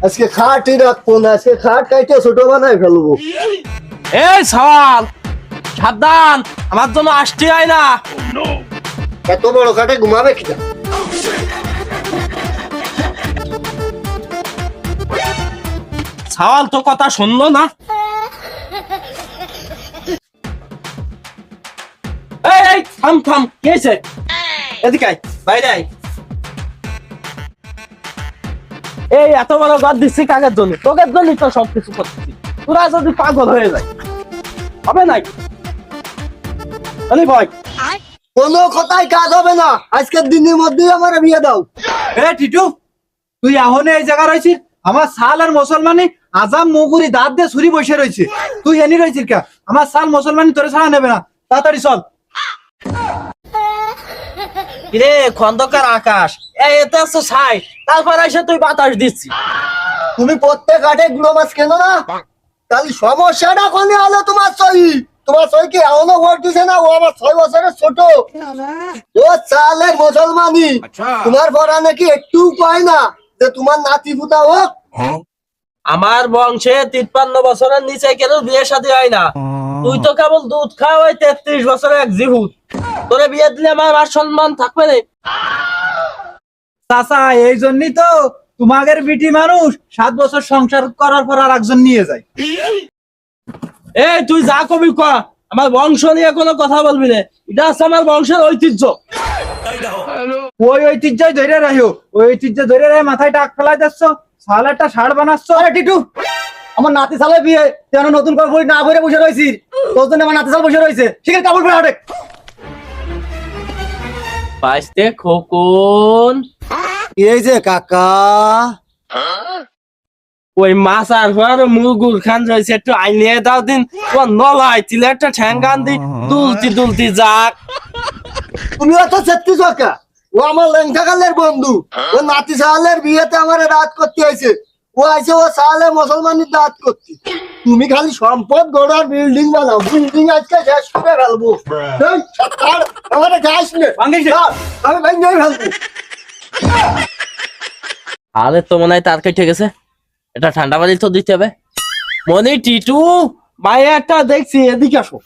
আজকে খাটই রাখবো না, আজকে খাট কাইটে ছোট বানায় ফেলবো। এই সওয়াল সাবধান, আমার জন্য আসতে হয় না। এত বড় খাটে ঘুমাবে কিনা? সওয়াল তো কথা শুনলো না। এই এই থাম থাম, কি হয়েছে? এদিকে আয়, বাইরে আয়। এই এত বড় গাছ দিচ্ছি কাকের জন্য? তোকের জন্যই তো সবকিছু করতেছি। তোরা যদি পাগল হয়ে যায় হবে নাই। ভাই কোনো কথাই কাজ হবে না, আজকের দিনের মধ্যেই আমার বিয়ে দাও। এ টিটু, তুই এখন এই জায়গা রয়েছিস? আমার সাল আর মুসলমানি আজাম মুগুরি দাঁত দিয়ে ছুরি বসে রয়েছে, তুই এনি রয়েছিস কে? আমার সাল মুসলমানি তোরে ছাড়া নেবে না, তাড়াতাড়ি চল। রে খন্দকার আকাশ, এতে আসছো ছাই, তারপর এসে তুই বাতাস দিচ্ছি। তুমি প্রত্যেক ঘাটে গুঁড়ো মাছ কেন না? তাহলে সমস্যাটা কোনে হলো? তোমার সই কি এখনো ভোট দিছে না? ও আমার 6 বছরের ছোট, ও সালের মুসলমানি। তোমার পড়া নাকি একটু কয় না যে তোমার নাতি পুতা হোক? আমার বংশে 53 বছরের নিচে কেন বিয়ে শাদী হয় না। তুই তো কেবল দুধ খাওয়া, ওই 33 বছরের এক জিহুদ। তোরে বিয়ে দিলে আমার আর সম্মান থাকবে না। চাচা, এই জন্যই তো তোমাদের বিটি মানুষ 7 বছর সংসার করার পর আর একজন নিয়ে যায়। এই তুই যা কবি ক, আমার বংশ নিয়ে কোনো কথা বলবি না। এটা আছে আমার বংশের ঐতিহ্য। ওই ঐতিহ্যই ধরে রাখো, ওই ঐতিহ্য ধরে রেখে মাথায় টাক ফেলাই যাচ্ছ, সাল একটা শাড় বানাচ্ছ। আরে টিটু, আমার নাতি সালে বিয়ে, তুই নতুন করে বই না বইরে বসে রয়েছিস। তোর জন্য আমার নাতি সাল বসে রয়েছে, ঠিক আছে কাপড় পরে হাঁটে। বাইসতে খোকন, এই যে কাকা, ওই মাছ আর পর মুগুর খান রয়েছে, একটু আইনিয়ে দাও দিন। ও নলাই তিলে একটা ঠ্যাঙ্গান দি দুলতি দুলতি যাক। তুমি অত সত্যি কাকা, ও আমার লেংটাকালের বন্ধু। ও নাতি সালের বিয়েতে আমার রাত করতে হয়েছে। ও আইছে ও সালে মুসলমানের দাঁত করতে। তুমি খালি সম্পদ গড়ার বিল্ডিং বানাও, বিল্ডিং আজকে শেষ করে ফেলবো। এই, সত্তার, আমারে যাস নে। আমি ভাই নিয়ে ফেলবো। আরে তো মনে হয় তার কেটে গেছে, এটা ঠান্ডা পানি তো দিতে হবে। মনি টিটু, মায়ে একটা দেখছি, এদিকে আসো।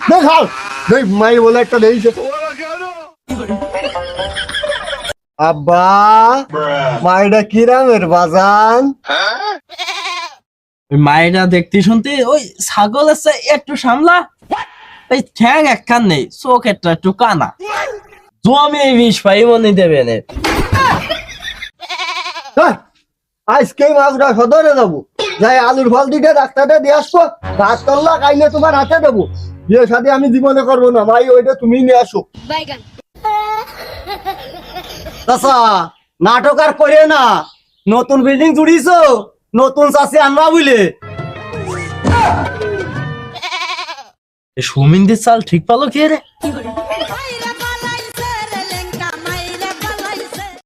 দেখাও, দেখ মাই বলে একটা দেখছে। আব্বা, মাইটা কিরামের বাজান? ওই মায়েরা দেখতে শুনতে ওই ছাগল আছে, একটু সামলা, এই ঠ্যাং একখান নেই, চোখ একটু কানা, জমি বিষ পাই মনে দেবে না। আজকে মাছটা সদরে যাবো, যাই আলুর ফল দিতে ডাক্তারটা দিয়ে আসবো। রাত করলা কাইলে তোমার হাতে দেবো। বিয়ে শাদী আমি জীবনে করবো না, ভাই ওইটা তুমি নিয়ে আসো। চাচা, নাটক আর করে না, নতুন বিল্ডিং জুড়িয়েছো, নতুন চাষি আনবা বুঝলে। সুমিন্দির চাল ঠিক পালো কে রে?